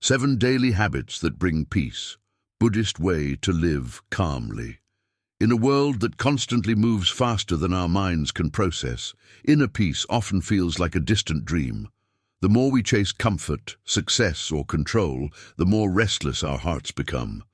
7 daily habits that bring peace. Buddhist way to live calmly. In a world that constantly moves faster than our minds can process, inner peace often feels like a distant dream. The more we chase comfort, success, or control, the more restless our hearts become.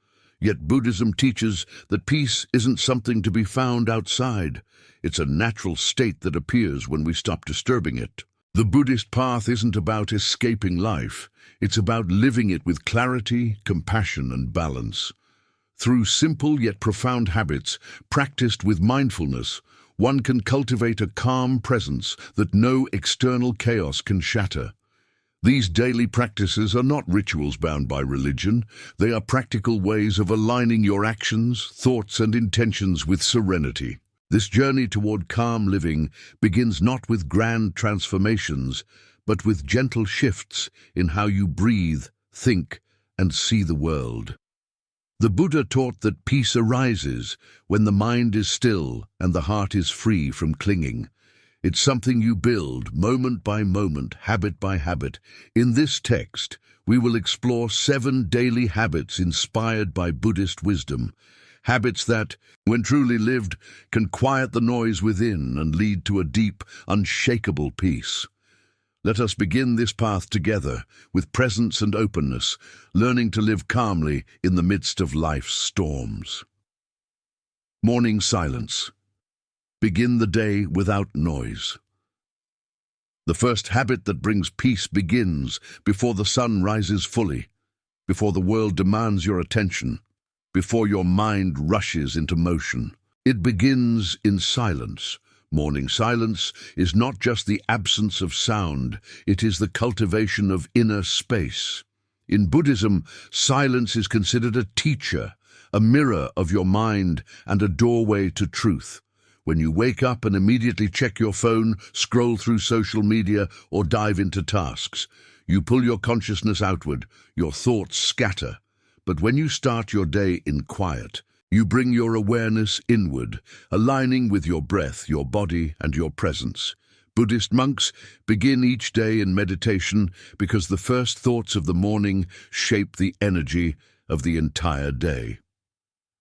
Yet Buddhism teaches that peace isn't something to be found outside. It's a natural state that appears when we stop disturbing it. The Buddhist path isn't about escaping life. It's about living it with clarity, compassion, and balance. Through simple yet profound habits, practiced with mindfulness, one can cultivate a calm presence that no external chaos can shatter. These daily practices are not rituals bound by religion. They are practical ways of aligning your actions, thoughts, and intentions with serenity. This journey toward calm living begins not with grand transformations, but with gentle shifts in how you breathe, think, and see the world. The Buddha taught that peace arises when the mind is still and the heart is free from clinging. It's something you build moment by moment, habit by habit. In this text, we will explore 7 daily habits inspired by Buddhist wisdom. Habits that, when truly lived, can quiet the noise within and lead to a deep, unshakable peace. Let us begin this path together, with presence and openness, learning to live calmly in the midst of life's storms. Morning silence. Begin the day without noise. The first habit that brings peace begins before the sun rises fully, before the world demands your attention, before your mind rushes into motion. It begins in silence. Morning silence is not just the absence of sound, it is the cultivation of inner space. In Buddhism, silence is considered a teacher, a mirror of your mind and a doorway to truth. When you wake up and immediately check your phone, scroll through social media, or dive into tasks, you pull your consciousness outward, your thoughts scatter. But when you start your day in quiet, you bring your awareness inward, aligning with your breath, your body, and your presence. Buddhist monks begin each day in meditation because the first thoughts of the morning shape the energy of the entire day.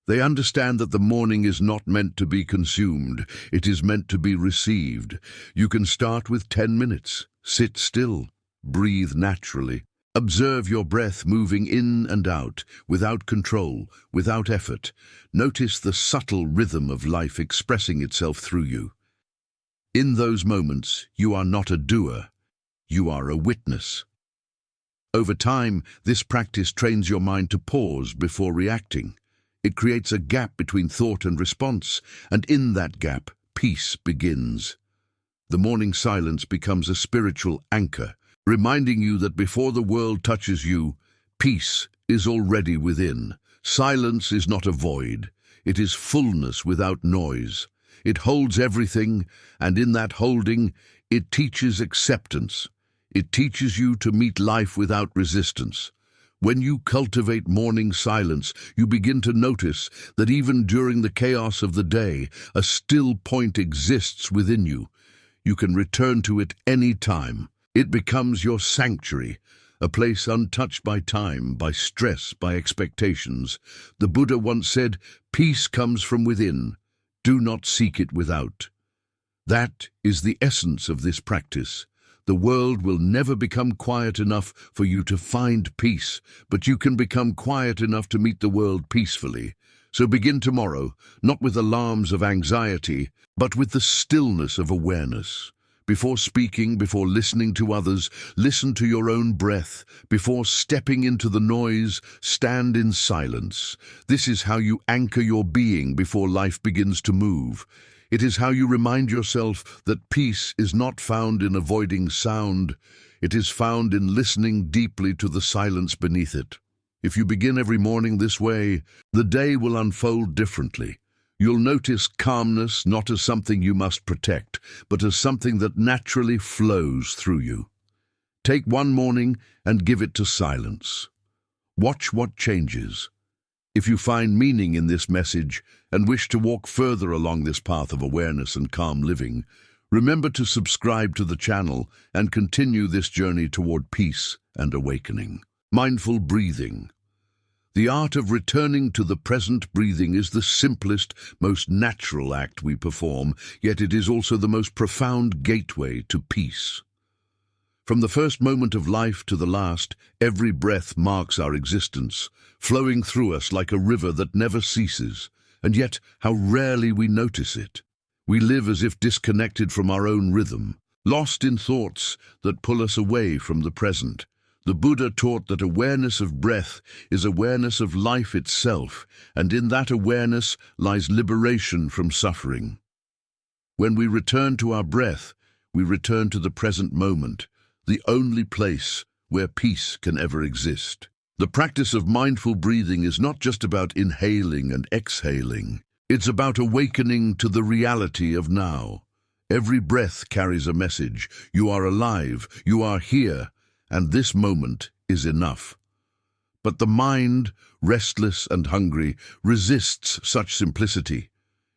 They understand that the morning is not meant to be consumed, it is meant to be received. You can start with 10 minutes. Sit still, breathe naturally. Observe your breath moving in and out, without control, without effort. Notice the subtle rhythm of life expressing itself through you. In those moments, you are not a doer, you are a witness. Over time, this practice trains your mind to pause before reacting. It creates a gap between thought and response, and in that gap, peace begins. The morning silence becomes a spiritual anchor, reminding you that before the world touches you, peace is already within. Silence is not a void. It is fullness without noise. It holds everything, and in that holding, it teaches acceptance. It teaches you to meet life without resistance. When you cultivate morning silence, you begin to notice that even during the chaos of the day, a still point exists within you. You can return to it any time. It becomes your sanctuary, a place untouched by time, by stress, by expectations. The Buddha once said, "Peace comes from within. Do not seek it without." That is the essence of this practice. The world will never become quiet enough for you to find peace, but you can become quiet enough to meet the world peacefully. So begin tomorrow, not with alarms of anxiety, but with the stillness of awareness. Before speaking, before listening to others, listen to your own breath. Before stepping into the noise, stand in silence. This is how you anchor your being before life begins to move. It is how you remind yourself that peace is not found in avoiding sound. It is found in listening deeply to the silence beneath it. If you begin every morning this way, the day will unfold differently. You'll notice calmness not as something you must protect, but as something that naturally flows through you. Take one morning and give it to silence. Watch what changes. If you find meaning in this message and wish to walk further along this path of awareness and calm living, remember to subscribe to the channel and continue this journey toward peace and awakening. Mindful breathing. The art of returning to the present breathing is the simplest, most natural act we perform, yet it is also the most profound gateway to peace. From the first moment of life to the last, every breath marks our existence, flowing through us like a river that never ceases, and yet how rarely we notice it. We live as if disconnected from our own rhythm, lost in thoughts that pull us away from the present. The Buddha taught that awareness of breath is awareness of life itself, and in that awareness lies liberation from suffering. When we return to our breath, we return to the present moment, the only place where peace can ever exist. The practice of mindful breathing is not just about inhaling and exhaling. It's about awakening to the reality of now. Every breath carries a message. You are alive, you are here, and this moment is enough. But the mind, restless and hungry, resists such simplicity.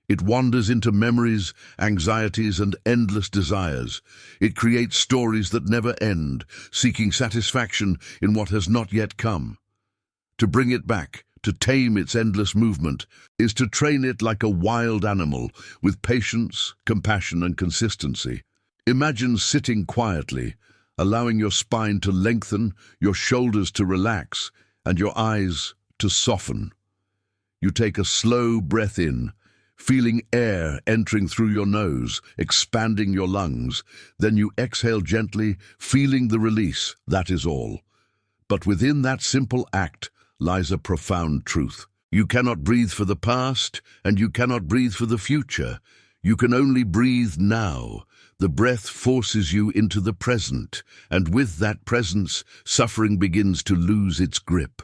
It wanders into memories, anxieties, and endless desires. It creates stories that never end, seeking satisfaction in what has not yet come. To bring it back, to tame its endless movement, is to train it like a wild animal, with patience, compassion, and consistency. Imagine sitting quietly, allowing your spine to lengthen, your shoulders to relax, and your eyes to soften. You take a slow breath in, feeling air entering through your nose, expanding your lungs. Then you exhale gently, feeling the release, that is all. But within that simple act lies a profound truth. You cannot breathe for the past, and you cannot breathe for the future. You can only breathe now. The breath forces you into the present, and with that presence, suffering begins to lose its grip.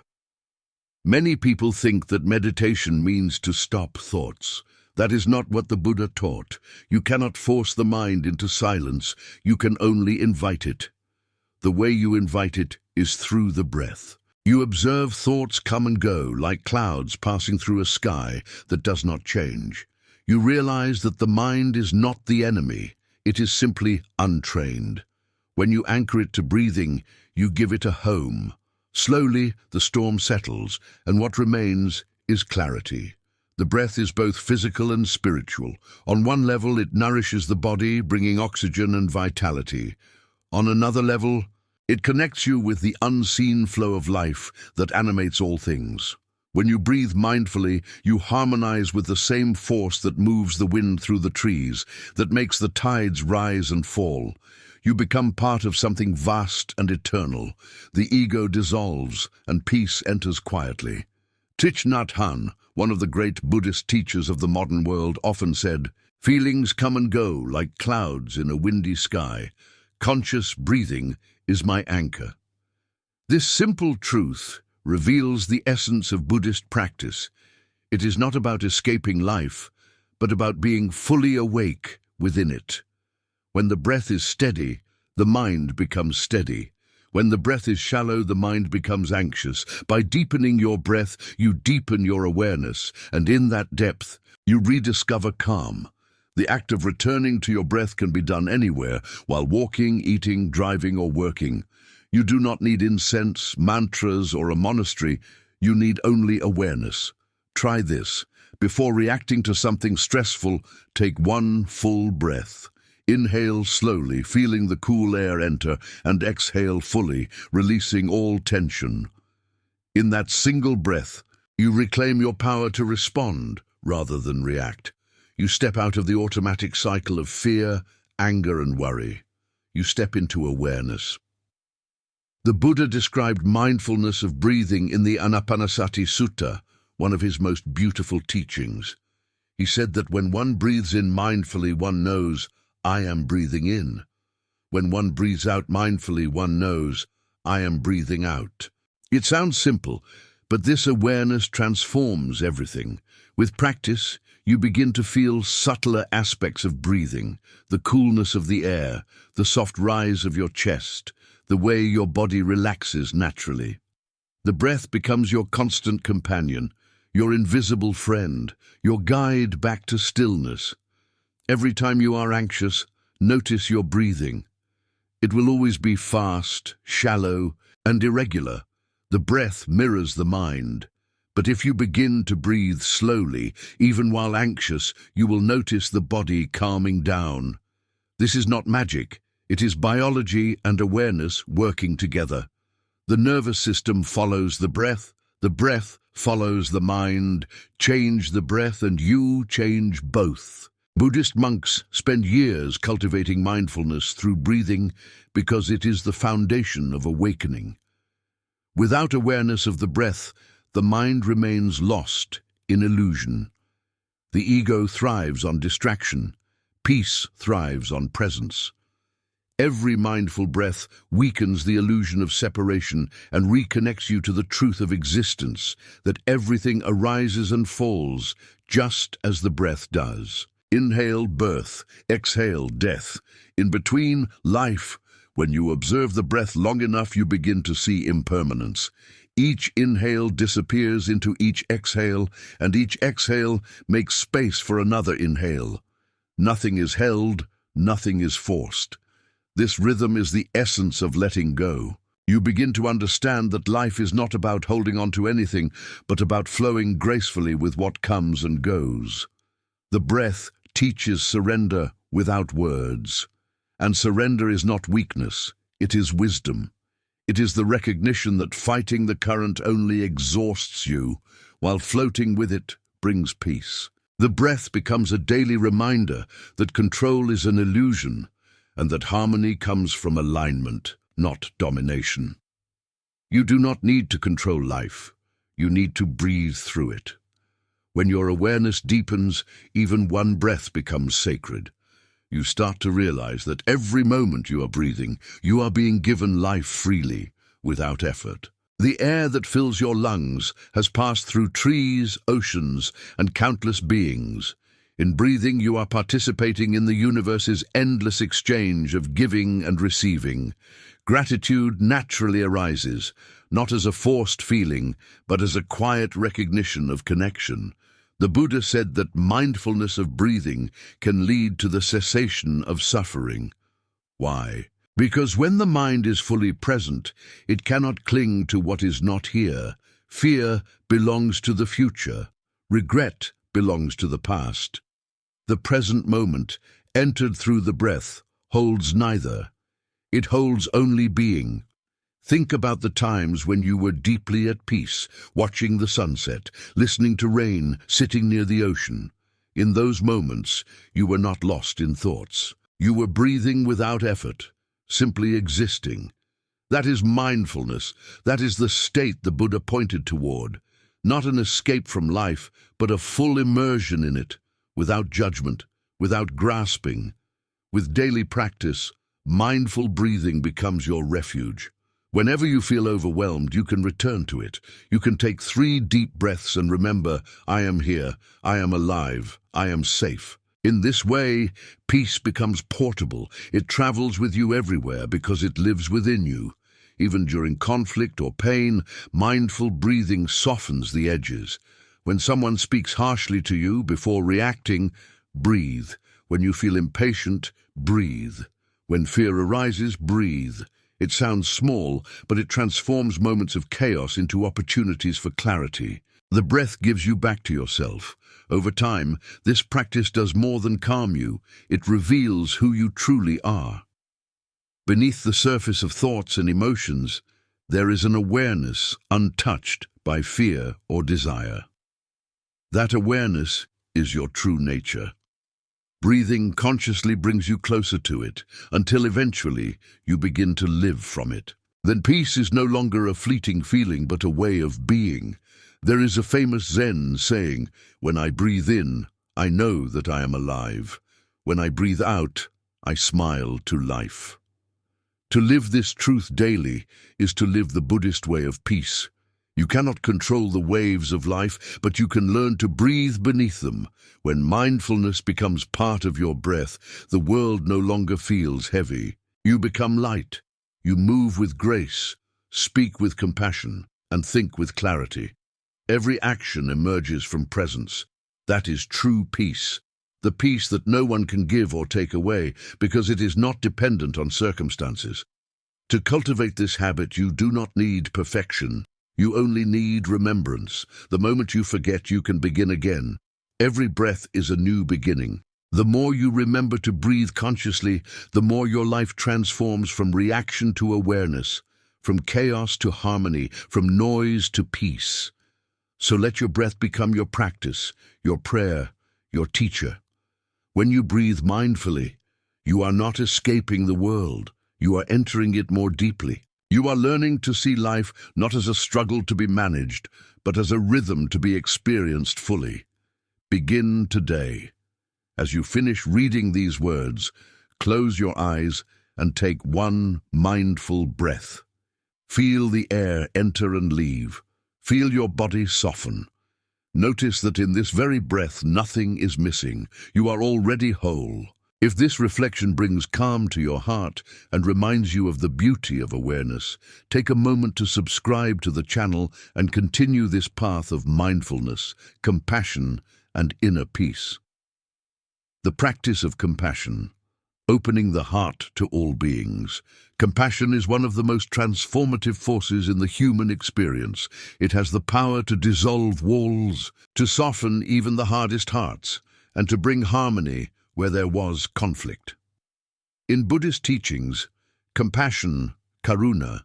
Many people think that meditation means to stop thoughts. That is not what the Buddha taught. You cannot force the mind into silence. You can only invite it. The way you invite it is through the breath. You observe thoughts come and go like clouds passing through a sky that does not change. You realize that the mind is not the enemy. It is simply untrained. When you anchor it to breathing, you give it a home. Slowly, the storm settles, and what remains is clarity. The breath is both physical and spiritual. On one level, it nourishes the body, bringing oxygen and vitality. On another level, it connects you with the unseen flow of life that animates all things. When you breathe mindfully, you harmonize with the same force that moves the wind through the trees, that makes the tides rise and fall. You become part of something vast and eternal. The ego dissolves, and peace enters quietly. Thich Nhat Hanh, one of the great Buddhist teachers of the modern world, often said, "Feelings come and go like clouds in a windy sky. Conscious breathing is my anchor." This simple truth reveals the essence of Buddhist practice. It is not about escaping life, but about being fully awake within it. When the breath is steady, the mind becomes steady. When the breath is shallow, the mind becomes anxious. By deepening your breath, you deepen your awareness, and in that depth, you rediscover calm. The act of returning to your breath can be done anywhere, while walking, eating, driving, or working. You do not need incense, mantras, or a monastery. You need only awareness. Try this. Before reacting to something stressful, take one full breath. Inhale slowly, feeling the cool air enter, and exhale fully, releasing all tension. In that single breath, you reclaim your power to respond rather than react. You step out of the automatic cycle of fear, anger, and worry. You step into awareness. The Buddha described mindfulness of breathing in the Anapanasati Sutta, one of his most beautiful teachings. He said that when one breathes in mindfully, one knows, "I am breathing in." When one breathes out mindfully, one knows, "I am breathing out." It sounds simple, but this awareness transforms everything. With practice, you begin to feel subtler aspects of breathing, the coolness of the air, the soft rise of your chest, the way your body relaxes naturally. The breath becomes your constant companion, your invisible friend, your guide back to stillness. Every time you are anxious, notice your breathing. It will always be fast, shallow, and irregular. The breath mirrors the mind. But if you begin to breathe slowly, even while anxious, you will notice the body calming down. This is not magic. It is biology and awareness working together. The nervous system follows the breath follows the mind. Change the breath and you change both. Buddhist monks spend years cultivating mindfulness through breathing because it is the foundation of awakening. Without awareness of the breath, the mind remains lost in illusion. The ego thrives on distraction. Peace thrives on presence. Every mindful breath weakens the illusion of separation and reconnects you to the truth of existence, that everything arises and falls just as the breath does. Inhale, birth; exhale, death. In between, life. When you observe the breath long enough, you begin to see impermanence. Each inhale disappears into each exhale, and each exhale makes space for another inhale. Nothing is held, nothing is forced. This rhythm is the essence of letting go. You begin to understand that life is not about holding on to anything, but about flowing gracefully with what comes and goes. The breath teaches surrender without words. And surrender is not weakness, it is wisdom. It is the recognition that fighting the current only exhausts you, while floating with it brings peace. The breath becomes a daily reminder that control is an illusion, and that harmony comes from alignment, not domination. You do not need to control life. You need to breathe through it. When your awareness deepens, even one breath becomes sacred. You start to realize that every moment you are breathing, you are being given life freely, without effort. The air that fills your lungs has passed through trees, oceans, and countless beings. In breathing, you are participating in the universe's endless exchange of giving and receiving. Gratitude naturally arises, not as a forced feeling, but as a quiet recognition of connection. The Buddha said that mindfulness of breathing can lead to the cessation of suffering. Why? Because when the mind is fully present, it cannot cling to what is not here. Fear belongs to the future. Regret belongs to the past. The present moment, entered through the breath, holds neither. It holds only being. Think about the times when you were deeply at peace, watching the sunset, listening to rain, sitting near the ocean. In those moments, you were not lost in thoughts. You were breathing without effort, simply existing. That is mindfulness. That is the state the Buddha pointed toward. Not an escape from life, but a full immersion in it, without judgment, without grasping. With daily practice, mindful breathing becomes your refuge. Whenever you feel overwhelmed, you can return to it. You can take 3 deep breaths and remember, I am here, I am alive, I am safe. In this way, peace becomes portable. It travels with you everywhere because it lives within you. Even during conflict or pain, mindful breathing softens the edges. When someone speaks harshly to you, before reacting, breathe. When you feel impatient, breathe. When fear arises, breathe. It sounds small, but it transforms moments of chaos into opportunities for clarity. The breath gives you back to yourself. Over time, this practice does more than calm you. It reveals who you truly are. Beneath the surface of thoughts and emotions, there is an awareness untouched by fear or desire. That awareness is your true nature. Breathing consciously brings you closer to it, until eventually you begin to live from it. Then peace is no longer a fleeting feeling, but a way of being. There is a famous Zen saying, "When I breathe in, I know that I am alive. When I breathe out, I smile to life." To live this truth daily is to live the Buddhist way of peace. You cannot control the waves of life, but you can learn to breathe beneath them. When mindfulness becomes part of your breath, the world no longer feels heavy. You become light. You move with grace, speak with compassion, and think with clarity. Every action emerges from presence. That is true peace. The peace that no one can give or take away, because it is not dependent on circumstances. To cultivate this habit, you do not need perfection. You only need remembrance. The moment you forget, you can begin again. Every breath is a new beginning. The more you remember to breathe consciously, the more your life transforms from reaction to awareness, from chaos to harmony, from noise to peace. So let your breath become your practice, your prayer, your teacher. When you breathe mindfully, you are not escaping the world. You are entering it more deeply. You are learning to see life not as a struggle to be managed, but as a rhythm to be experienced fully. Begin today. As you finish reading these words, close your eyes and take one mindful breath. Feel the air enter and leave. Feel your body soften. Notice that in this very breath, nothing is missing. You are already whole. If this reflection brings calm to your heart and reminds you of the beauty of awareness, take a moment to subscribe to the channel and continue this path of mindfulness, compassion, and inner peace. The practice of compassion, opening the heart to all beings. Compassion is one of the most transformative forces in the human experience. It has the power to dissolve walls, to soften even the hardest hearts, and to bring harmony where there was conflict. In Buddhist teachings, compassion, karuna,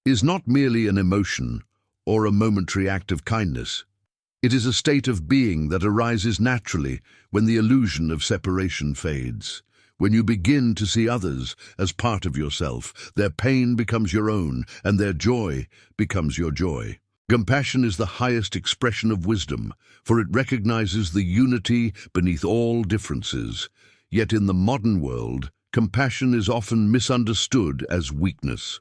is not merely an emotion or a momentary act of kindness. It is a state of being that arises naturally when the illusion of separation fades. When you begin to see others as part of yourself, their pain becomes your own, and their joy becomes your joy. Compassion is the highest expression of wisdom, for it recognizes the unity beneath all differences. Yet in the modern world, compassion is often misunderstood as weakness.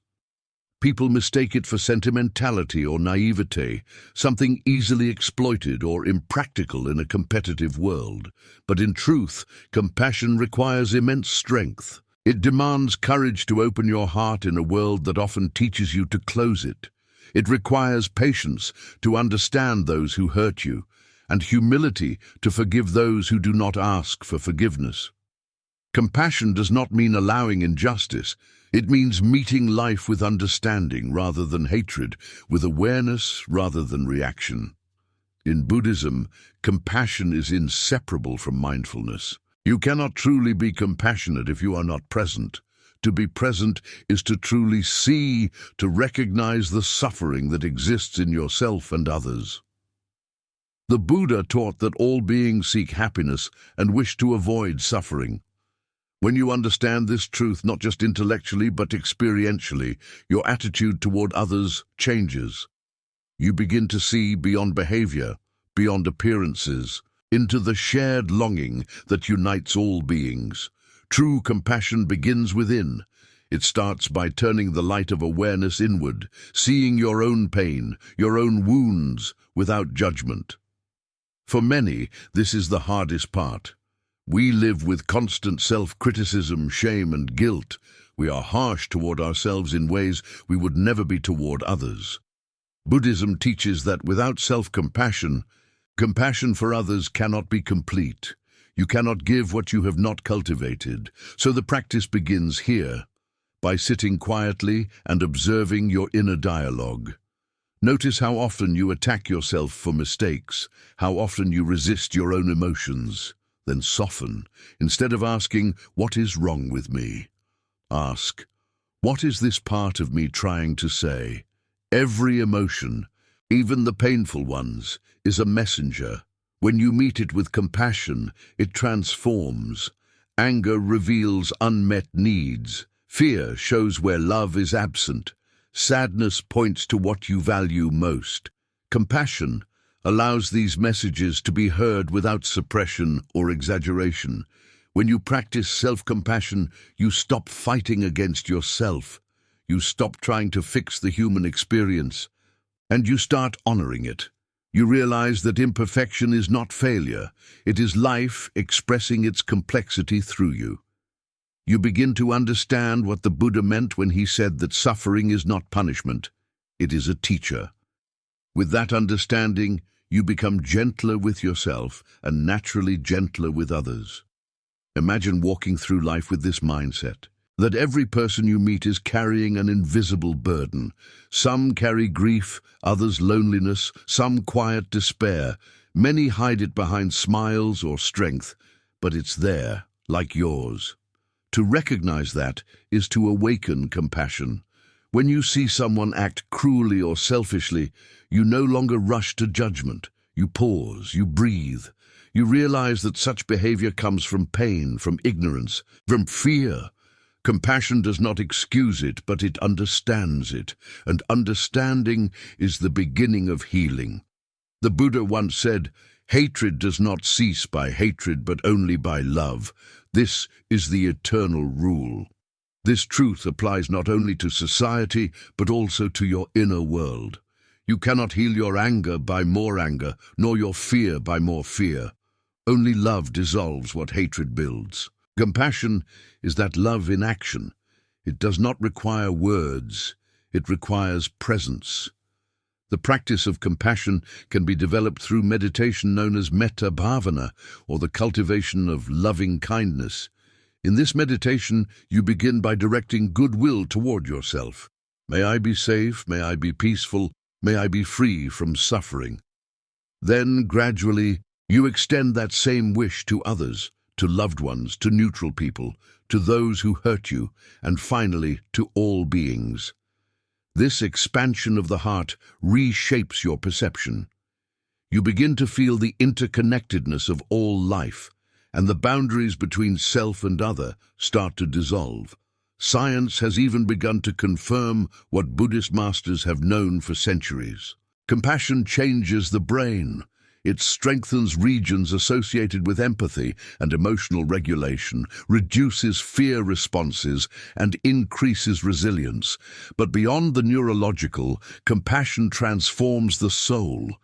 People mistake it for sentimentality or naivete, something easily exploited or impractical in a competitive world. But in truth, compassion requires immense strength. It demands courage to open your heart in a world that often teaches you to close it. It requires patience to understand those who hurt you, and humility to forgive those who do not ask for forgiveness. Compassion does not mean allowing injustice. It means meeting life with understanding rather than hatred, with awareness rather than reaction. In Buddhism, compassion is inseparable from mindfulness. You cannot truly be compassionate if you are not present. To be present is to truly see, to recognize the suffering that exists in yourself and others. The Buddha taught that all beings seek happiness and wish to avoid suffering. When you understand this truth not just intellectually but experientially, your attitude toward others changes. You begin to see beyond behavior, beyond appearances, into the shared longing that unites all beings. True compassion begins within. It starts by turning the light of awareness inward, seeing your own pain, your own wounds, without judgment. For many, this is the hardest part. We live with constant self-criticism, shame, and guilt. We are harsh toward ourselves in ways we would never be toward others. Buddhism teaches that without self-compassion, compassion for others cannot be complete. You cannot give what you have not cultivated. So the practice begins here, by sitting quietly and observing your inner dialogue. Notice how often you attack yourself for mistakes, how often you resist your own emotions. Then soften. Instead of asking, "What is wrong with me?" ask, "What is this part of me trying to say?" Every emotion, even the painful ones, is a messenger. When you meet it with compassion, it transforms. Anger reveals unmet needs. Fear shows where love is absent. Sadness points to what you value most. Compassion allows these messages to be heard without suppression or exaggeration. When you practice self-compassion, you stop fighting against yourself. You stop trying to fix the human experience, and you start honoring it. You realize that imperfection is not failure. It is life expressing its complexity through you. You begin to understand what the Buddha meant when he said that suffering is not punishment, it is a teacher. With that understanding, you become gentler with yourself and naturally gentler with others. Imagine walking through life with this mindset. that every person you meet is carrying an invisible burden. Some carry grief, others loneliness, some quiet despair. Many hide it behind smiles or strength, but it's there, like yours. To recognize that is to awaken compassion. When you see someone act cruelly or selfishly, you no longer rush to judgment. You pause, you breathe. You realize that such behavior comes from pain, from ignorance, from fear. Compassion does not excuse it, but it understands it, and understanding is the beginning of healing. The Buddha once said, "Hatred does not cease by hatred, but only by love. This is the eternal rule." This truth applies not only to society, but also to your inner world. You cannot heal your anger by more anger, nor your fear by more fear. Only love dissolves what hatred builds. Compassion is that love in action. It does not require words, it requires presence. The practice of compassion can be developed through meditation known as metta bhavana, or the cultivation of loving kindness. In this meditation, you begin by directing goodwill toward yourself. May I be safe, may I be peaceful, may I be free from suffering. Then, gradually, you extend that same wish to others, to loved ones, to neutral people, to those who hurt you, and finally, to all beings. This expansion of the heart reshapes your perception. You begin to feel the interconnectedness of all life, and the boundaries between self and other start to dissolve. Science has even begun to confirm what Buddhist masters have known for centuries. Compassion changes the brain. It strengthens regions associated with empathy and emotional regulation, reduces fear responses, and increases resilience. But beyond the neurological, compassion transforms the soul.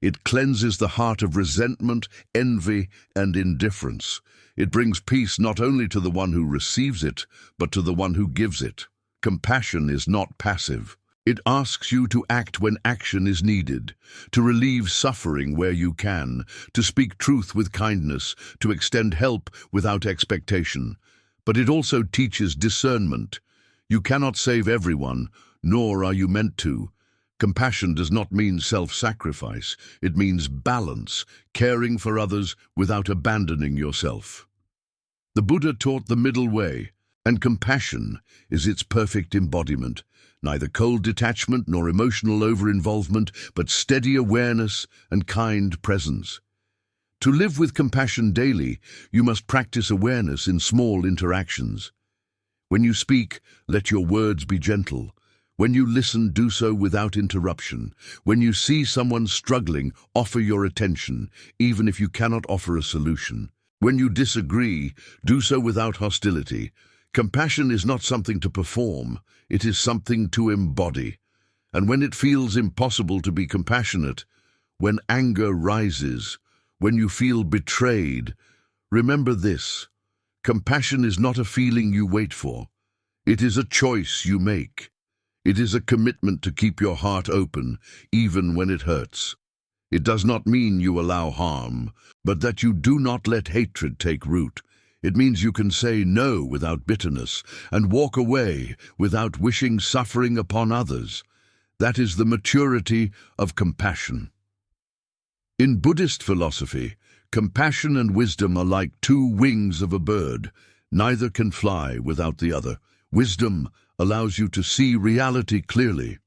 It cleanses the heart of resentment, envy, and indifference. It brings peace not only to the one who receives it, but to the one who gives it. Compassion is not passive. It asks you to act when action is needed, to relieve suffering where you can, to speak truth with kindness, to extend help without expectation. But it also teaches discernment. You cannot save everyone, nor are you meant to. Compassion does not mean self-sacrifice. It means balance, caring for others without abandoning yourself. The Buddha taught the middle way, and compassion is its perfect embodiment. Neither cold detachment nor emotional over-involvement, but steady awareness and kind presence. To live with compassion daily, you must practice awareness in small interactions. When you speak, let your words be gentle. When you listen, do so without interruption. When you see someone struggling, offer your attention, even if you cannot offer a solution. When you disagree, do so without hostility. Compassion is not something to perform, it is something to embody. And when it feels impossible to be compassionate, when anger rises, when you feel betrayed, remember this: compassion is not a feeling you wait for. It is a choice you make. It is a commitment to keep your heart open, even when it hurts. It does not mean you allow harm, but that you do not let hatred take root. It means you can say no without bitterness and walk away without wishing suffering upon others. That is the maturity of compassion. In Buddhist philosophy, compassion and wisdom are like two wings of a bird. Neither can fly without the other. Wisdom allows you to see reality clearly.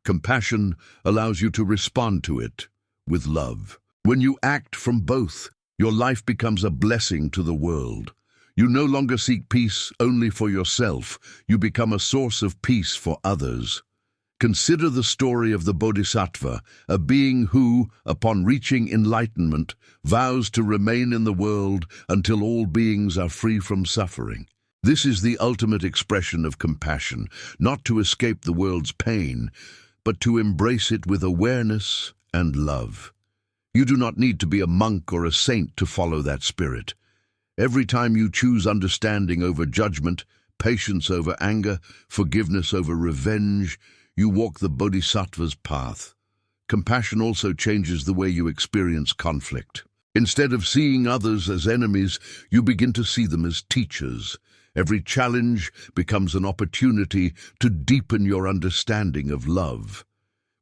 Compassion allows you to respond to it with love. When you act from both, your life becomes a blessing to the world. You no longer seek peace only for yourself. You become a source of peace for others. Consider the story of the Bodhisattva, a being who, upon reaching enlightenment, vows to remain in the world until all beings are free from suffering. This is the ultimate expression of compassion, not to escape the world's pain, but to embrace it with awareness and love. You do not need to be a monk or a saint to follow that spirit. Every time you choose understanding over judgment, patience over anger, forgiveness over revenge, you walk the Bodhisattva's path. Compassion also changes the way you experience conflict. Instead of seeing others as enemies, you begin to see them as teachers. Every challenge becomes an opportunity to deepen your understanding of love.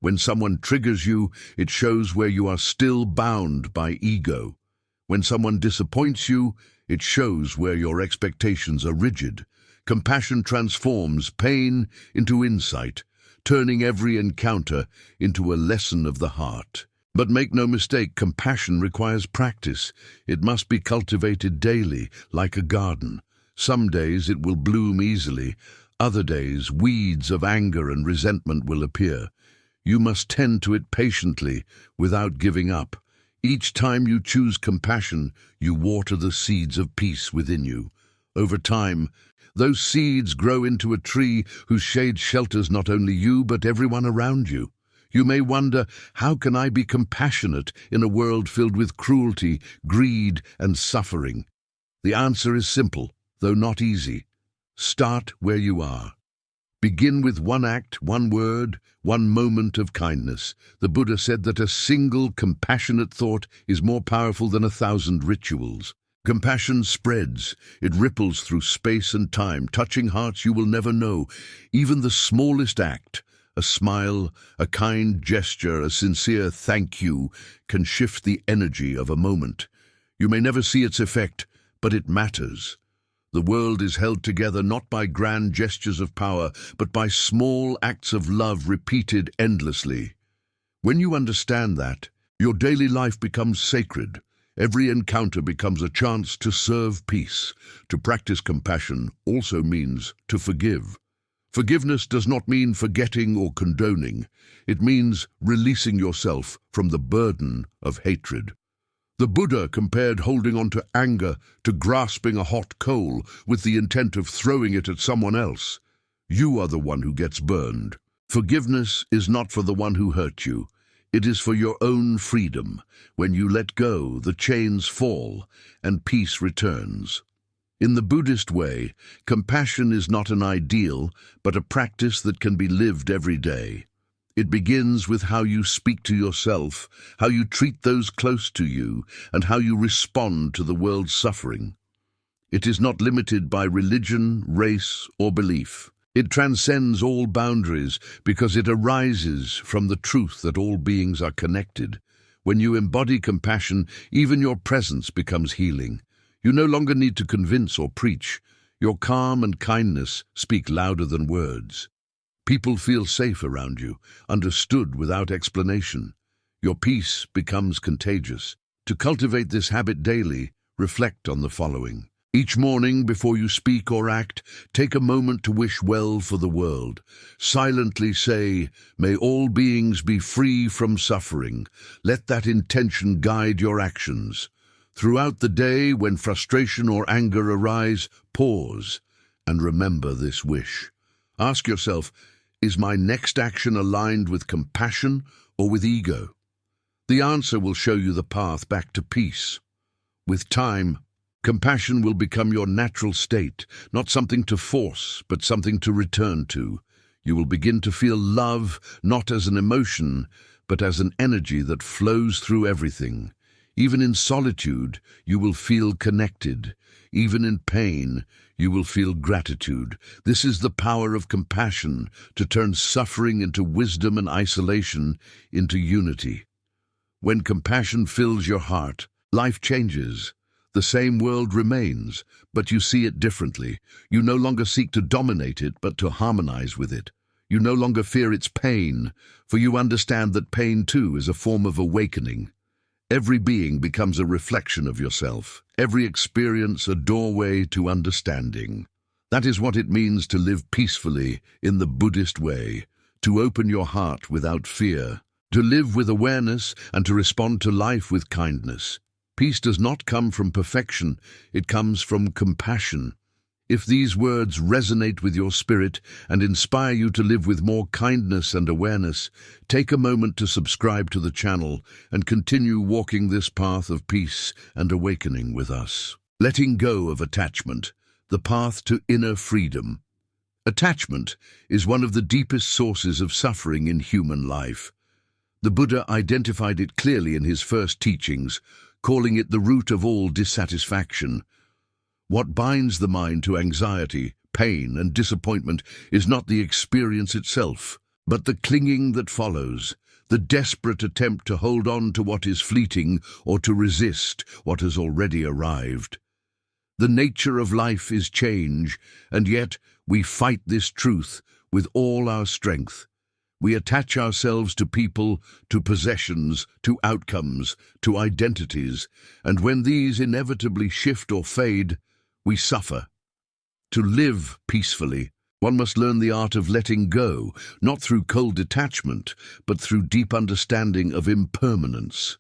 When someone triggers you, it shows where you are still bound by ego. When someone disappoints you, it shows where your expectations are rigid. Compassion transforms pain into insight, turning every encounter into a lesson of the heart. But make no mistake, compassion requires practice. It must be cultivated daily, like a garden. Some days it will bloom easily. Other days, weeds of anger and resentment will appear. You must tend to it patiently, without giving up. Each time you choose compassion, you water the seeds of peace within you. Over time, those seeds grow into a tree whose shade shelters not only you, but everyone around you. You may wonder, how can I be compassionate in a world filled with cruelty, greed, and suffering? The answer is simple, though not easy. Start where you are. Begin with one act, one word, one moment of kindness. The Buddha said that a single compassionate thought is more powerful than 1,000 rituals. Compassion spreads. It ripples through space and time, touching hearts you will never know. Even the smallest act, a smile, a kind gesture, a sincere thank you, can shift the energy of a moment. You may never see its effect, but it matters. The world is held together not by grand gestures of power, but by small acts of love repeated endlessly. When you understand that, your daily life becomes sacred. Every encounter becomes a chance to serve peace. To practice compassion also means to forgive. Forgiveness does not mean forgetting or condoning. It means releasing yourself from the burden of hatred. The Buddha compared holding on to anger to grasping a hot coal with the intent of throwing it at someone else. You are the one who gets burned. Forgiveness is not for the one who hurt you. It is for your own freedom. When you let go, the chains fall and peace returns. In the Buddhist way, compassion is not an ideal, but a practice that can be lived every day. It begins with how you speak to yourself, how you treat those close to you, and how you respond to the world's suffering. It is not limited by religion, race, or belief. It transcends all boundaries because it arises from the truth that all beings are connected. When you embody compassion, even your presence becomes healing. You no longer need to convince or preach. Your calm and kindness speak louder than words. People feel safe around you, understood without explanation. Your peace becomes contagious. To cultivate this habit daily, reflect on the following. Each morning, before you speak or act, take a moment to wish well for the world. Silently say, "May all beings be free from suffering." Let that intention guide your actions. Throughout the day, when frustration or anger arise, pause and remember this wish. Ask yourself, is my next action aligned with compassion or with ego? The answer will show you the path back to peace. With time, compassion will become your natural state, not something to force, but something to return to. You will begin to feel love not as an emotion, but as an energy that flows through everything. Even in solitude, you will feel connected. Even in pain, you will feel gratitude. This is the power of compassion, to turn suffering into wisdom and isolation into unity. When compassion fills your heart, life changes. The same world remains, but you see it differently. You no longer seek to dominate it, but to harmonize with it. You no longer fear its pain, for you understand that pain too is a form of awakening. Every being becomes a reflection of yourself, every experience a doorway to understanding. That is what it means to live peacefully in the Buddhist way, to open your heart without fear, to live with awareness and to respond to life with kindness. Peace does not come from perfection, it comes from compassion. If these words resonate with your spirit and inspire you to live with more kindness and awareness, take a moment to subscribe to the channel and continue walking this path of peace and awakening with us. Letting go of attachment, the path to inner freedom. Attachment is one of the deepest sources of suffering in human life. The Buddha identified it clearly in his first teachings, calling it the root of all dissatisfaction. What binds the mind to anxiety, pain, and disappointment is not the experience itself, but the clinging that follows, the desperate attempt to hold on to what is fleeting or to resist what has already arrived. The nature of life is change, and yet we fight this truth with all our strength. We attach ourselves to people, to possessions, to outcomes, to identities, and when these inevitably shift or fade, we suffer. To live peacefully, one must learn the art of letting go, not through cold detachment, but through deep understanding of impermanence.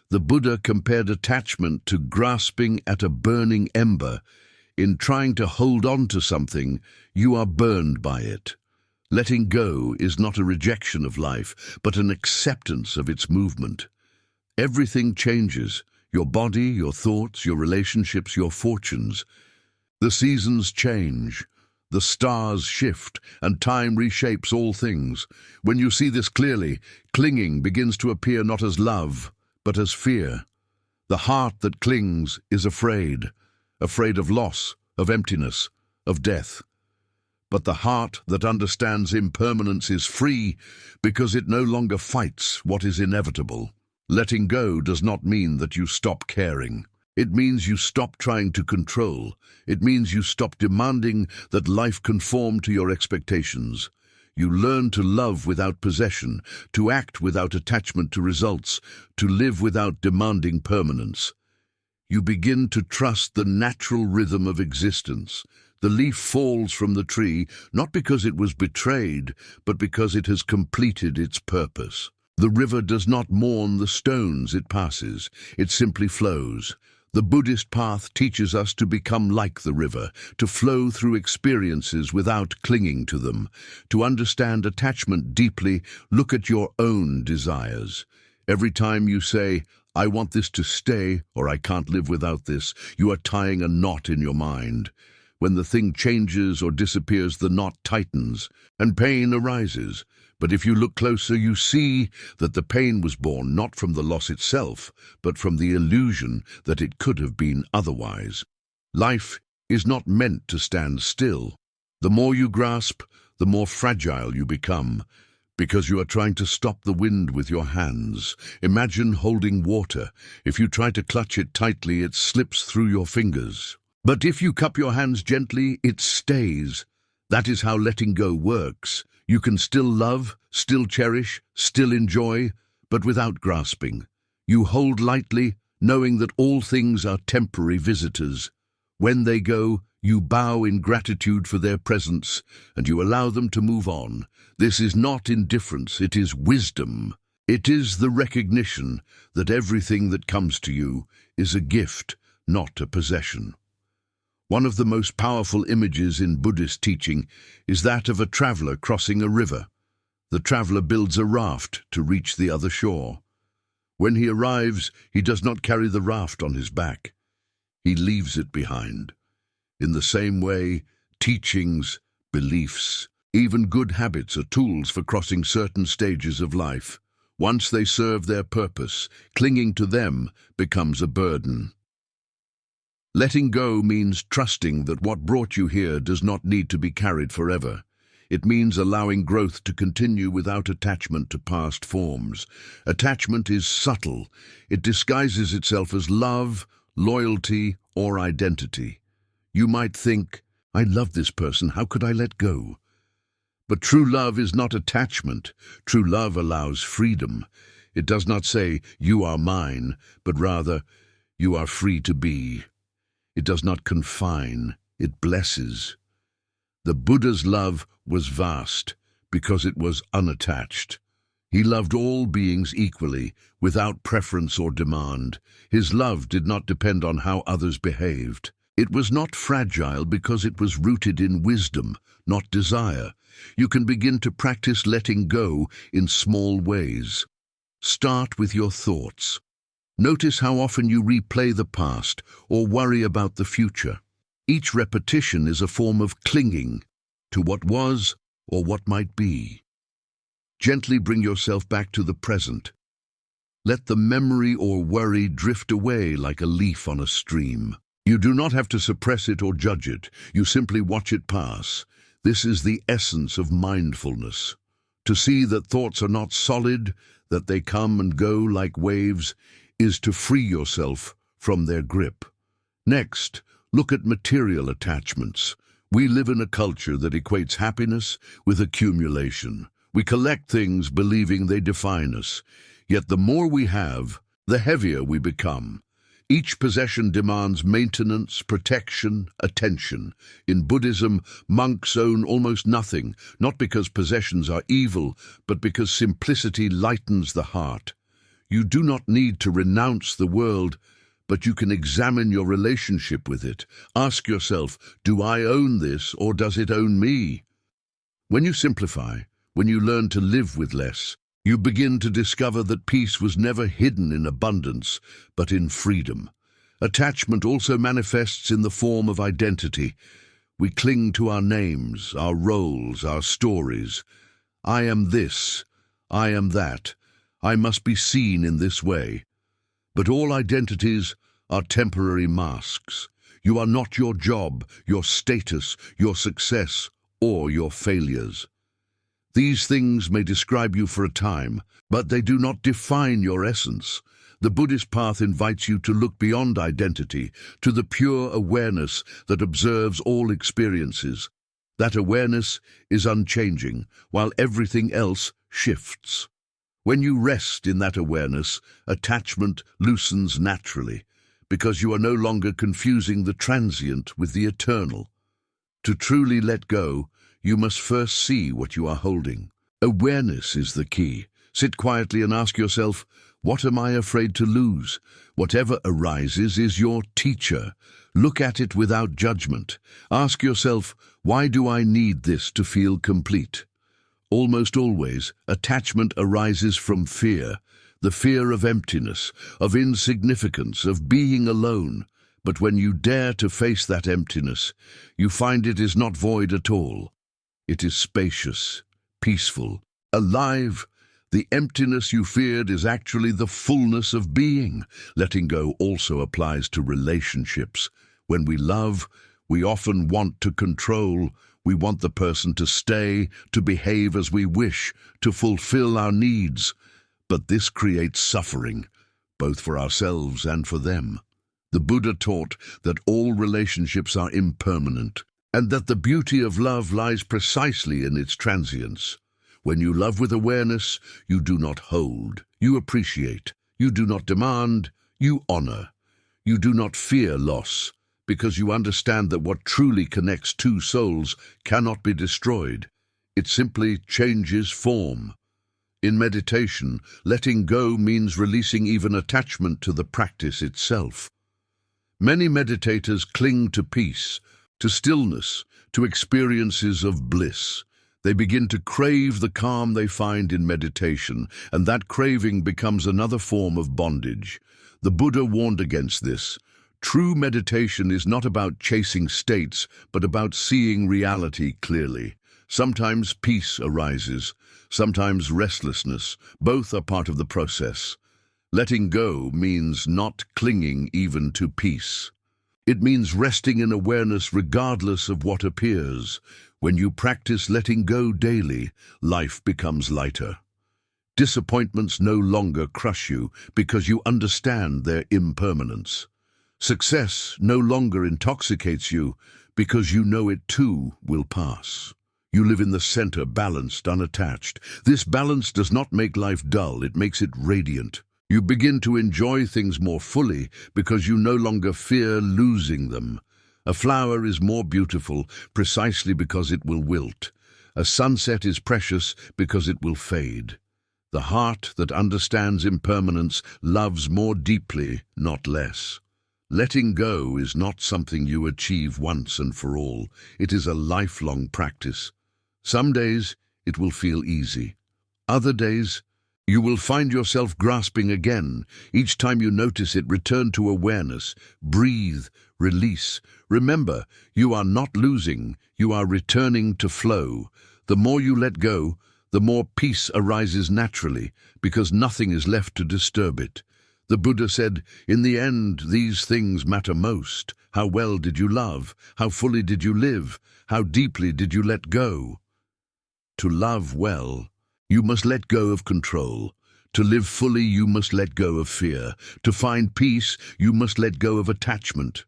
The Buddha compared attachment to grasping at a burning ember. In trying to hold on to something, you are burned by it. Letting go is not a rejection of life, but an acceptance of its movement. Everything changes: your body, your thoughts, your relationships, your fortunes. The seasons change, the stars shift, and time reshapes all things. When you see this clearly, clinging begins to appear not as love, but as fear. The heart that clings is afraid of loss, of emptiness, of death. But the heart that understands impermanence is free because it no longer fights what is inevitable. Letting go does not mean that you stop caring. It means you stop trying to control. It means you stop demanding that life conform to your expectations. You learn to love without possession, to act without attachment to results, to live without demanding permanence. You begin to trust the natural rhythm of existence. The leaf falls from the tree, not because it was betrayed, but because it has completed its purpose. The river does not mourn the stones it passes, it simply flows. The Buddhist path teaches us to become like the river, to flow through experiences without clinging to them. To understand attachment deeply, look at your own desires. Every time you say, "I want this to stay," or "I can't live without this," you are tying a knot in your mind. When the thing changes or disappears, the knot tightens, and pain arises. But if you look closer, you see that the pain was born not from the loss itself, but from the illusion that it could have been otherwise. Life is not meant to stand still. The more you grasp, the more fragile you become, because you are trying to stop the wind with your hands. Imagine holding water. If you try to clutch it tightly, it slips through your fingers. But if you cup your hands gently, it stays. That is how letting go works. You can still love, still cherish, still enjoy, but without grasping. You hold lightly, knowing that all things are temporary visitors. When they go, you bow in gratitude for their presence, and you allow them to move on. This is not indifference, it is wisdom. It is the recognition that everything that comes to you is a gift, not a possession. One of the most powerful images in Buddhist teaching is that of a traveler crossing a river. The traveler builds a raft to reach the other shore. When he arrives, he does not carry the raft on his back. He leaves it behind. In the same way, teachings, beliefs, even good habits are tools for crossing certain stages of life. Once they serve their purpose, clinging to them becomes a burden. Letting go means trusting that what brought you here does not need to be carried forever. It means allowing growth to continue without attachment to past forms. Attachment is subtle. It disguises itself as love, loyalty, or identity. You might think, "I love this person, how could I let go?" But true love is not attachment. True love allows freedom. It does not say, "You are mine," but rather, "You are free to be." It does not confine, it blesses. The Buddha's love was vast because it was unattached. He loved all beings equally, without preference or demand. His love did not depend on how others behaved. It was not fragile because it was rooted in wisdom, not desire. You can begin to practice letting go in small ways. Start with your thoughts. Notice how often you replay the past or worry about the future. Each repetition is a form of clinging to what was or what might be. Gently bring yourself back to the present. Let the memory or worry drift away like a leaf on a stream. You do not have to suppress it or judge it. You simply watch it pass. This is the essence of mindfulness. To see that thoughts are not solid, that they come and go like waves, is to free yourself from their grip. Next, look at material attachments. We live in a culture that equates happiness with accumulation. We collect things believing they define us. Yet the more we have, the heavier we become. Each possession demands maintenance, protection, attention. In Buddhism, monks own almost nothing, not because possessions are evil, but because simplicity lightens the heart. You do not need to renounce the world, but you can examine your relationship with it. Ask yourself, do I own this or does it own me? When you simplify, when you learn to live with less, you begin to discover that peace was never hidden in abundance, but in freedom. Attachment also manifests in the form of identity. We cling to our names, our roles, our stories. I am this, I am that, I must be seen in this way. But all identities are temporary masks. You are not your job, your status, your success, or your failures. These things may describe you for a time, but they do not define your essence. The Buddhist path invites you to look beyond identity, to the pure awareness that observes all experiences. That awareness is unchanging, while everything else shifts. When you rest in that awareness, attachment loosens naturally, because you are no longer confusing the transient with the eternal. To truly let go, you must first see what you are holding. Awareness is the key. Sit quietly and ask yourself, what am I afraid to lose? Whatever arises is your teacher. Look at it without judgment. Ask yourself, why do I need this to feel complete? Almost always, attachment arises from fear, the fear of emptiness, of insignificance, of being alone. But when you dare to face that emptiness, you find it is not void at all. It is spacious, peaceful, alive. The emptiness you feared is actually the fullness of being. Letting go also applies to relationships. When we love, we often want to control. We want the person to stay, to behave as we wish, to fulfill our needs. But this creates suffering, both for ourselves and for them. The Buddha taught that all relationships are impermanent, and that the beauty of love lies precisely in its transience. When you love with awareness, you do not hold, you appreciate. You do not demand, you honor. You do not fear loss, because you understand that what truly connects two souls cannot be destroyed. It simply changes form. In meditation, letting go means releasing even attachment to the practice itself. Many meditators cling to peace, to stillness, to experiences of bliss. They begin to crave the calm they find in meditation, and that craving becomes another form of bondage. The Buddha warned against this. True meditation is not about chasing states, but about seeing reality clearly. Sometimes peace arises, sometimes restlessness. Both are part of the process. Letting go means not clinging even to peace. It means resting in awareness regardless of what appears. When you practice letting go daily, life becomes lighter. Disappointments no longer crush you because you understand their impermanence. Success no longer intoxicates you because you know it too will pass. You live in the center, balanced, unattached. This balance does not make life dull, it makes it radiant. You begin to enjoy things more fully because you no longer fear losing them. A flower is more beautiful precisely because it will wilt. A sunset is precious because it will fade. The heart that understands impermanence loves more deeply, not less. Letting go is not something you achieve once and for all. It is a lifelong practice. Some days it will feel easy. Other days you will find yourself grasping again. Each time you notice it, return to awareness. Breathe, release. Remember, you are not losing, you are returning to flow. The more you let go, the more peace arises naturally, because nothing is left to disturb it. The Buddha said, "In the end, these things matter most. How well did you love? How fully did you live? How deeply did you let go?" To love well, you must let go of control. To live fully, you must let go of fear. To find peace, you must let go of attachment.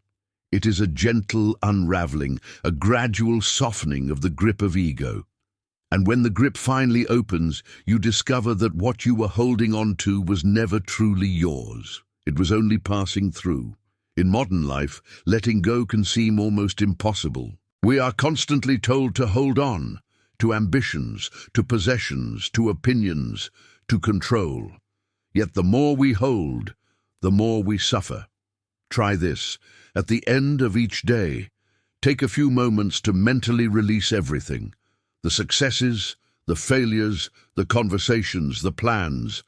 It is a gentle unraveling, a gradual softening of the grip of ego. And when the grip finally opens, you discover that what you were holding on to was never truly yours. It was only passing through. In modern life, letting go can seem almost impossible. We are constantly told to hold on, to ambitions, to possessions, to opinions, to control. Yet the more we hold, the more we suffer. Try this. At the end of each day, take a few moments to mentally release everything. The successes, the failures, the conversations, the plans.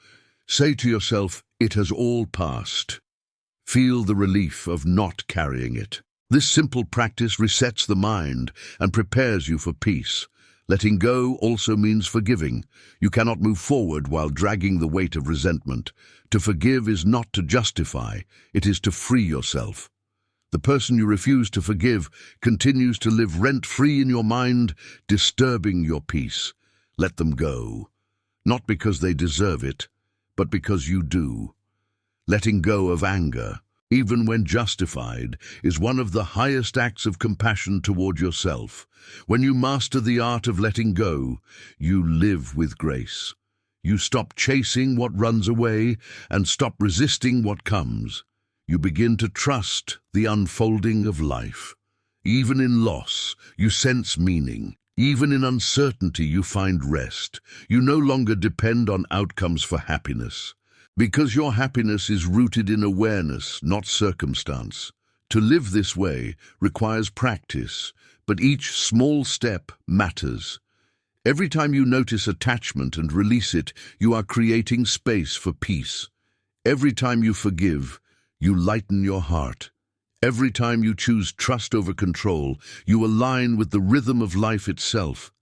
Say to yourself, it has all passed. Feel the relief of not carrying it. This simple practice resets the mind and prepares you for peace. Letting go also means forgiving. You cannot move forward while dragging the weight of resentment. To forgive is not to justify, it is to free yourself. The person you refuse to forgive continues to live rent-free in your mind, disturbing your peace. Let them go, not because they deserve it, but because you do. Letting go of anger, even when justified, is one of the highest acts of compassion toward yourself. When you master the art of letting go, you live with grace. You stop chasing what runs away and stop resisting what comes. You begin to trust the unfolding of life. Even in loss, you sense meaning. Even in uncertainty, you find rest. You no longer depend on outcomes for happiness, because your happiness is rooted in awareness, not circumstance. To live this way requires practice, but each small step matters. Every time you notice attachment and release it, you are creating space for peace. Every time you forgive, you lighten your heart. Every time you choose trust over control, you align with the rhythm of life itself.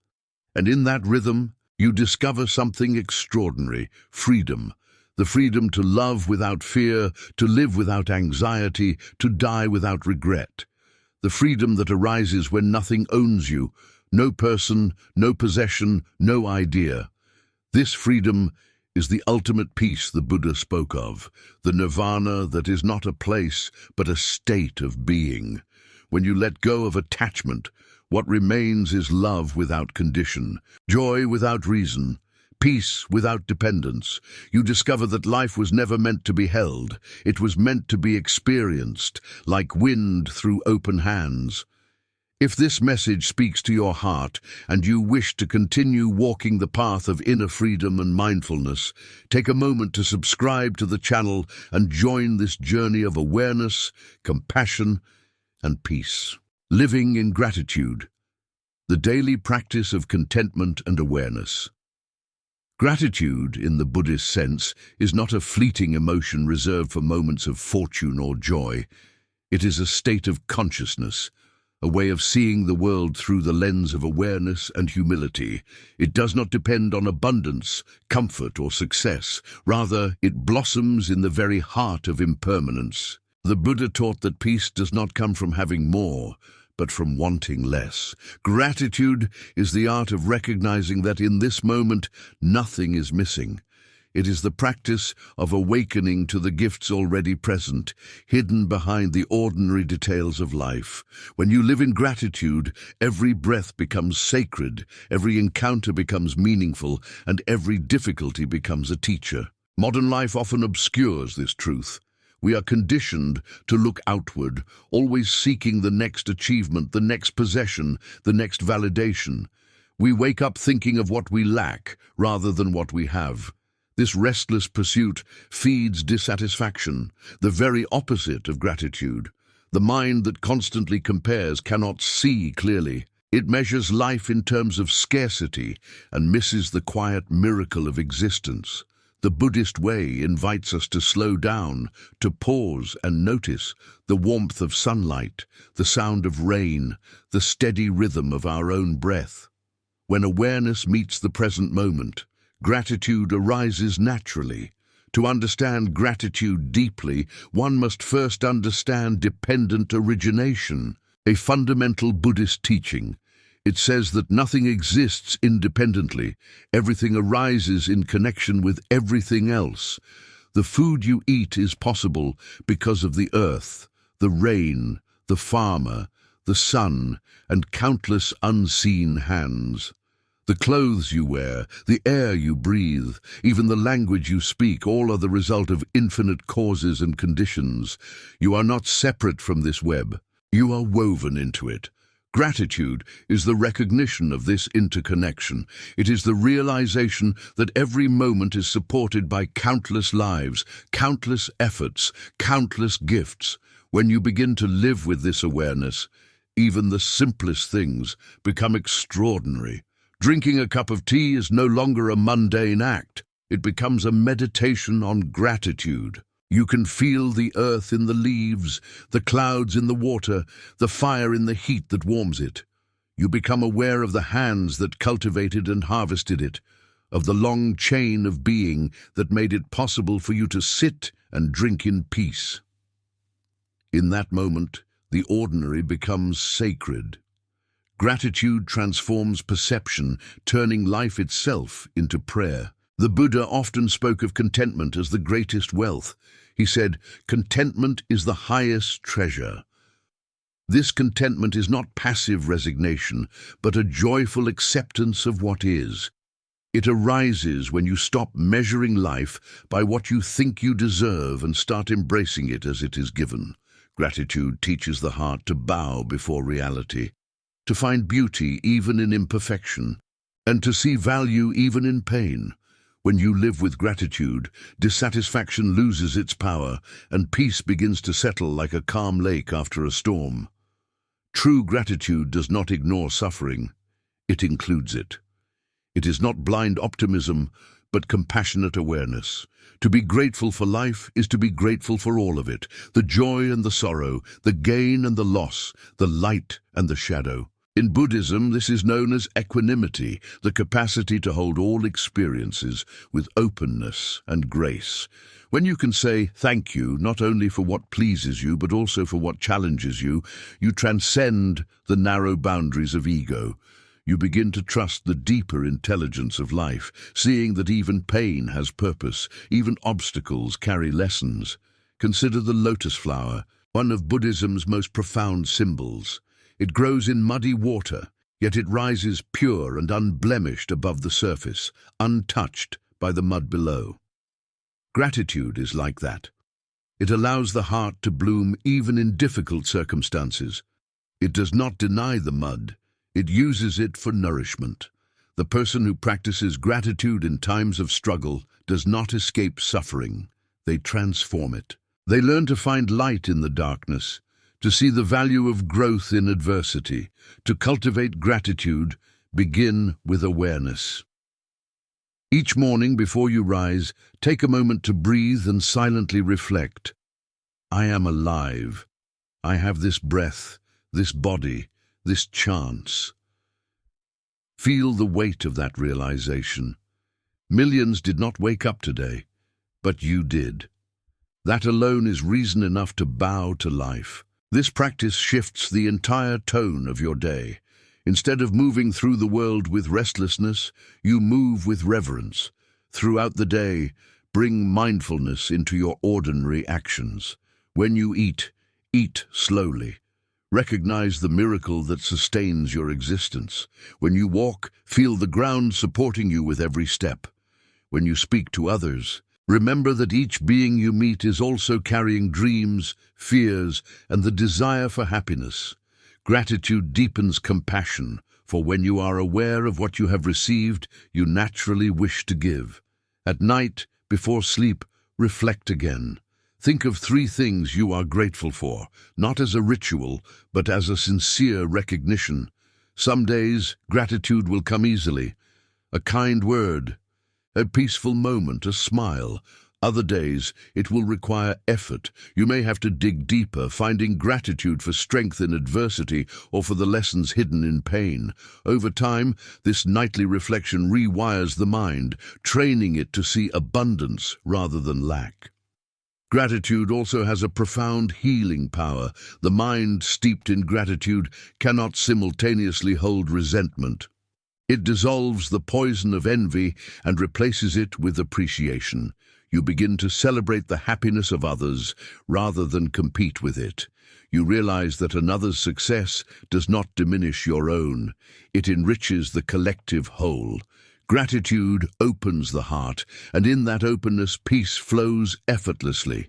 And in that rhythm, you discover something extraordinary: freedom. The freedom to love without fear, to live without anxiety, to die without regret. The freedom that arises when nothing owns you, no person, no possession, no idea. This freedom is the ultimate peace the Buddha spoke of, the nirvana that is not a place but a state of being. When you let go of attachment, what remains is love without condition, joy without reason, peace without dependence. You discover that life was never meant to be held. It was meant to be experienced, like wind through open hands. If this message speaks to your heart and you wish to continue walking the path of inner freedom and mindfulness, take a moment to subscribe to the channel and join this journey of awareness, compassion, and peace. Living in gratitude, the daily practice of contentment and awareness. Gratitude, in the Buddhist sense, is not a fleeting emotion reserved for moments of fortune or joy. It is a state of consciousness, a way of seeing the world through the lens of awareness and humility. It does not depend on abundance, comfort, or success. Rather, it blossoms in the very heart of impermanence. The Buddha taught that peace does not come from having more, but from wanting less. Gratitude is the art of recognizing that in this moment, nothing is missing. It is the practice of awakening to the gifts already present, hidden behind the ordinary details of life. When you live in gratitude, every breath becomes sacred, every encounter becomes meaningful, and every difficulty becomes a teacher. Modern life often obscures this truth. We are conditioned to look outward, always seeking the next achievement, the next possession, the next validation. We wake up thinking of what we lack rather than what we have. This restless pursuit feeds dissatisfaction, the very opposite of gratitude. The mind that constantly compares cannot see clearly. It measures life in terms of scarcity and misses the quiet miracle of existence. The Buddhist way invites us to slow down, to pause and notice the warmth of sunlight, the sound of rain, the steady rhythm of our own breath. When awareness meets the present moment, gratitude arises naturally. To understand gratitude deeply, one must first understand dependent origination, a fundamental Buddhist teaching. It says that nothing exists independently. Everything arises in connection with everything else. The food you eat is possible because of the earth, the rain, the farmer, the sun, and countless unseen hands. The clothes you wear, the air you breathe, even the language you speak, all are the result of infinite causes and conditions. You are not separate from this web. You are woven into it. Gratitude is the recognition of this interconnection. It is the realization that every moment is supported by countless lives, countless efforts, countless gifts. When you begin to live with this awareness, even the simplest things become extraordinary. Drinking a cup of tea is no longer a mundane act. It becomes a meditation on gratitude. You can feel the earth in the leaves, the clouds in the water, the fire in the heat that warms it. You become aware of the hands that cultivated and harvested it, of the long chain of being that made it possible for you to sit and drink in peace. In that moment, the ordinary becomes sacred. Gratitude transforms perception, turning life itself into prayer. The Buddha often spoke of contentment as the greatest wealth. He said, "Contentment is the highest treasure." This contentment is not passive resignation, but a joyful acceptance of what is. It arises when you stop measuring life by what you think you deserve and start embracing it as it is given. Gratitude teaches the heart to bow before reality, to find beauty even in imperfection, and to see value even in pain. When you live with gratitude, dissatisfaction loses its power, and peace begins to settle like a calm lake after a storm. True gratitude does not ignore suffering, it includes it. It is not blind optimism, but compassionate awareness. To be grateful for life is to be grateful for all of it, the joy and the sorrow, the gain and the loss, the light and the shadow. In Buddhism, this is known as equanimity, the capacity to hold all experiences with openness and grace. When you can say thank you, not only for what pleases you, but also for what challenges you, you transcend the narrow boundaries of ego. You begin to trust the deeper intelligence of life, seeing that even pain has purpose, even obstacles carry lessons. Consider the lotus flower, one of Buddhism's most profound symbols. It grows in muddy water, yet it rises pure and unblemished above the surface, untouched by the mud below. Gratitude is like that. It allows the heart to bloom even in difficult circumstances. It does not deny the mud, it uses it for nourishment. The person who practices gratitude in times of struggle does not escape suffering, they transform it. They learn to find light in the darkness, to see the value of growth in adversity. To cultivate gratitude, begin with awareness. Each morning before you rise, take a moment to breathe and silently reflect. I am alive. I have this breath, this body, this chance. Feel the weight of that realization. Millions did not wake up today, but you did. That alone is reason enough to bow to life. This practice shifts the entire tone of your day. Instead of moving through the world with restlessness, you move with reverence. Throughout the day, bring mindfulness into your ordinary actions. When you eat slowly. Recognize the miracle that sustains your existence. When you walk, feel the ground supporting you with every step. When you speak to others, remember that each being you meet is also carrying dreams, fears, and the desire for happiness. Gratitude deepens compassion, for when you are aware of what you have received, you naturally wish to give. At night, before sleep, reflect again. Think of 3 things you are grateful for, not as a ritual, but as a sincere recognition. Some days, gratitude will come easily. A kind word, a peaceful moment, a smile. Other days, it will require effort. You may have to dig deeper, finding gratitude for strength in adversity or for the lessons hidden in pain. Over time, this nightly reflection rewires the mind, training it to see abundance rather than lack. Gratitude also has a profound healing power. The mind steeped in gratitude cannot simultaneously hold resentment. It dissolves the poison of envy and replaces it with appreciation. You begin to celebrate the happiness of others rather than compete with it. You realize that another's success does not diminish your own. It enriches the collective whole. Gratitude opens the heart, and in that openness, peace flows effortlessly.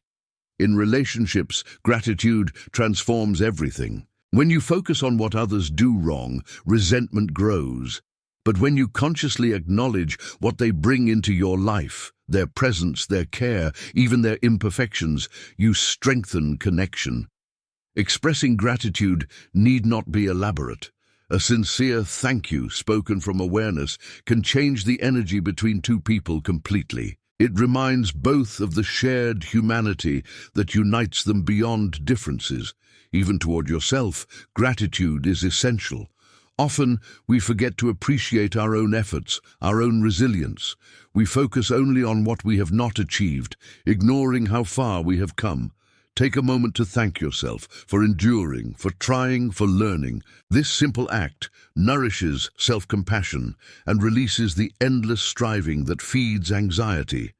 In relationships, gratitude transforms everything. When you focus on what others do wrong, resentment grows. But when you consciously acknowledge what they bring into your life, their presence, their care, even their imperfections, you strengthen connection. Expressing gratitude need not be elaborate. A sincere thank you spoken from awareness can change the energy between two people completely. It reminds both of the shared humanity that unites them beyond differences. Even toward yourself, gratitude is essential. Often, we forget to appreciate our own efforts, our own resilience. We focus only on what we have not achieved, ignoring how far we have come. Take a moment to thank yourself for enduring, for trying, for learning. This simple act nourishes self-compassion and releases the endless striving that feeds anxiety.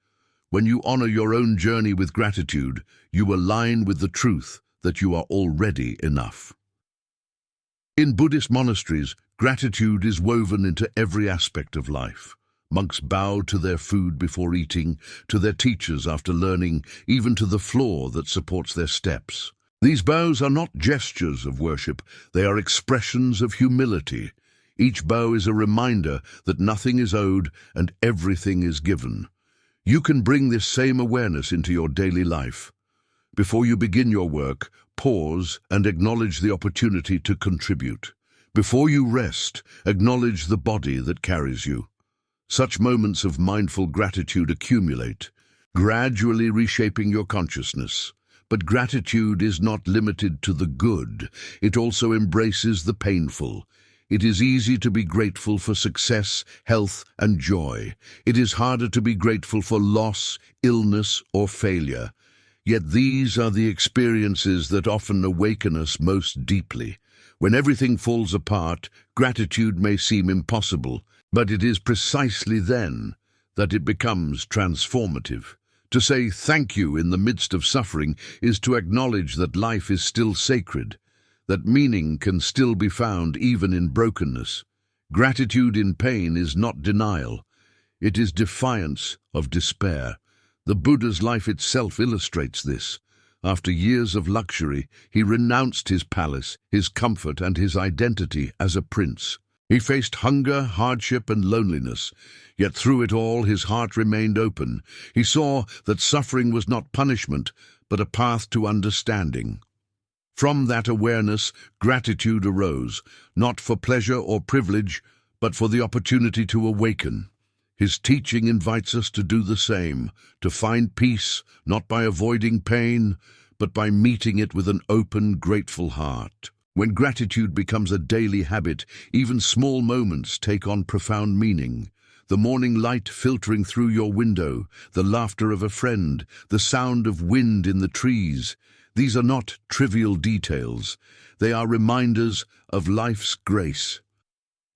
When you honor your own journey with gratitude, you align with the truth that you are already enough. In Buddhist monasteries, gratitude is woven into every aspect of life. Monks bow to their food before eating, to their teachers after learning, even to the floor that supports their steps. These bows are not gestures of worship, they are expressions of humility. Each bow is a reminder that nothing is owed and everything is given. You can bring this same awareness into your daily life. Before you begin your work, pause and acknowledge the opportunity to contribute. Before you rest, acknowledge the body that carries you. Such moments of mindful gratitude accumulate, gradually reshaping your consciousness. But gratitude is not limited to the good. It also embraces the painful. It is easy to be grateful for success, health, and joy. It is harder to be grateful for loss, illness, or failure. Yet these are the experiences that often awaken us most deeply. When everything falls apart, gratitude may seem impossible, but it is precisely then that it becomes transformative. To say thank you in the midst of suffering is to acknowledge that life is still sacred, that meaning can still be found even in brokenness. Gratitude in pain is not denial. It is defiance of despair. The Buddha's life itself illustrates this. After years of luxury, he renounced his palace, his comfort, and his identity as a prince. He faced hunger, hardship, and loneliness, yet through it all his heart remained open. He saw that suffering was not punishment, but a path to understanding. From that awareness, gratitude arose, not for pleasure or privilege, but for the opportunity to awaken. His teaching invites us to do the same, to find peace, not by avoiding pain, but by meeting it with an open, grateful heart. When gratitude becomes a daily habit, even small moments take on profound meaning. The morning light filtering through your window, the laughter of a friend, the sound of wind in the trees. These are not trivial details. They are reminders of life's grace.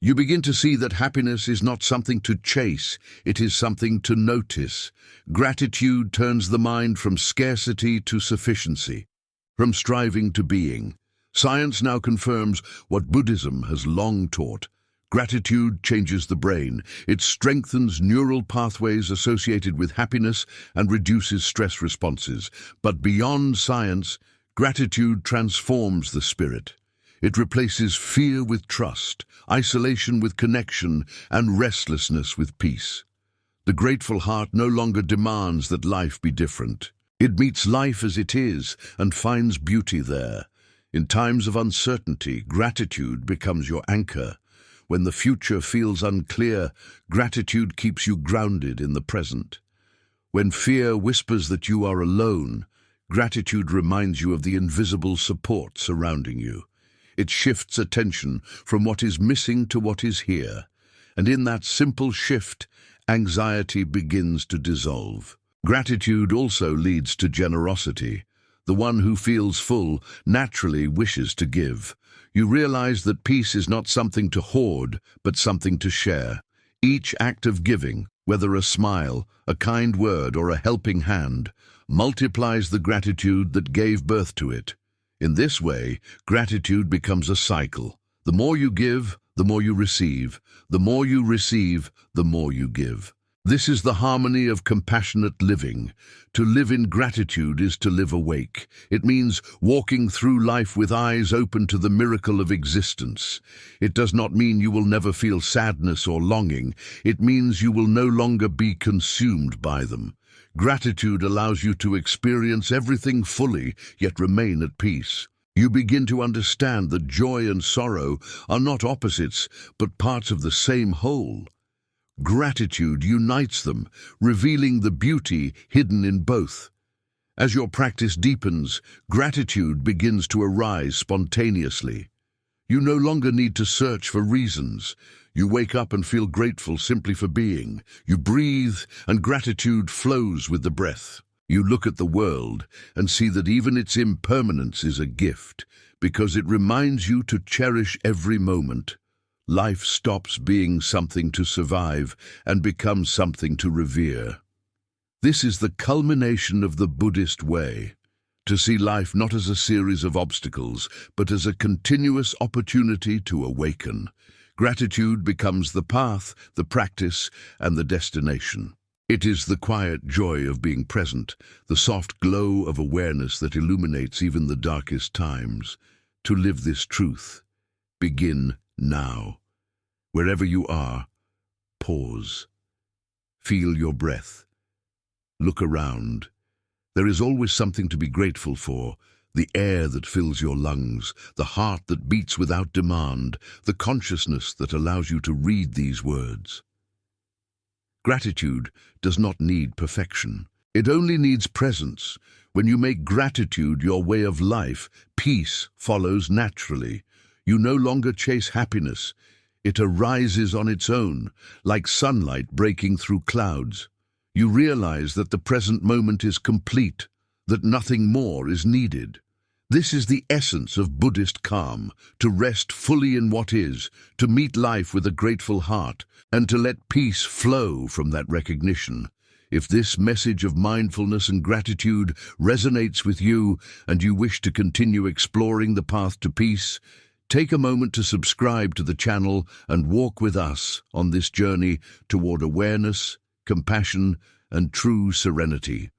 You begin to see that happiness is not something to chase, it is something to notice. Gratitude turns the mind from scarcity to sufficiency, from striving to being. Science now confirms what Buddhism has long taught. Gratitude changes the brain. It strengthens neural pathways associated with happiness and reduces stress responses. But beyond science, gratitude transforms the spirit. It replaces fear with trust, isolation with connection, and restlessness with peace. The grateful heart no longer demands that life be different. It meets life as it is and finds beauty there. In times of uncertainty, gratitude becomes your anchor. When the future feels unclear, gratitude keeps you grounded in the present. When fear whispers that you are alone, gratitude reminds you of the invisible support surrounding you. It shifts attention from what is missing to what is here. And in that simple shift, anxiety begins to dissolve. Gratitude also leads to generosity. The one who feels full naturally wishes to give. You realize that peace is not something to hoard, but something to share. Each act of giving, whether a smile, a kind word, or a helping hand, multiplies the gratitude that gave birth to it. In this way, gratitude becomes a cycle. The more you give, the more you receive. The more you receive, the more you give. This is the harmony of compassionate living. To live in gratitude is to live awake. It means walking through life with eyes open to the miracle of existence. It does not mean you will never feel sadness or longing. It means you will no longer be consumed by them. Gratitude allows you to experience everything fully, yet remain at peace. You begin to understand that joy and sorrow are not opposites, but parts of the same whole. Gratitude unites them, revealing the beauty hidden in both. As your practice deepens, gratitude begins to arise spontaneously. You no longer need to search for reasons. You wake up and feel grateful simply for being. You breathe, and gratitude flows with the breath. You look at the world and see that even its impermanence is a gift, because it reminds you to cherish every moment. Life stops being something to survive and becomes something to revere. This is the culmination of the Buddhist way, to see life not as a series of obstacles, but as a continuous opportunity to awaken. Gratitude becomes the path, the practice, and the destination. It is the quiet joy of being present, the soft glow of awareness that illuminates even the darkest times. To live this truth, begin now. Wherever you are, pause. Feel your breath. Look around. There is always something to be grateful for. The air that fills your lungs, the heart that beats without demand, the consciousness that allows you to read these words. Gratitude does not need perfection. It only needs presence. When you make gratitude your way of life, peace follows naturally. You no longer chase happiness. It arises on its own, like sunlight breaking through clouds. You realize that the present moment is complete, that nothing more is needed. This is the essence of Buddhist calm, to rest fully in what is, to meet life with a grateful heart, and to let peace flow from that recognition. If this message of mindfulness and gratitude resonates with you, and you wish to continue exploring the path to peace, take a moment to subscribe to the channel and walk with us on this journey toward awareness, compassion, and true serenity.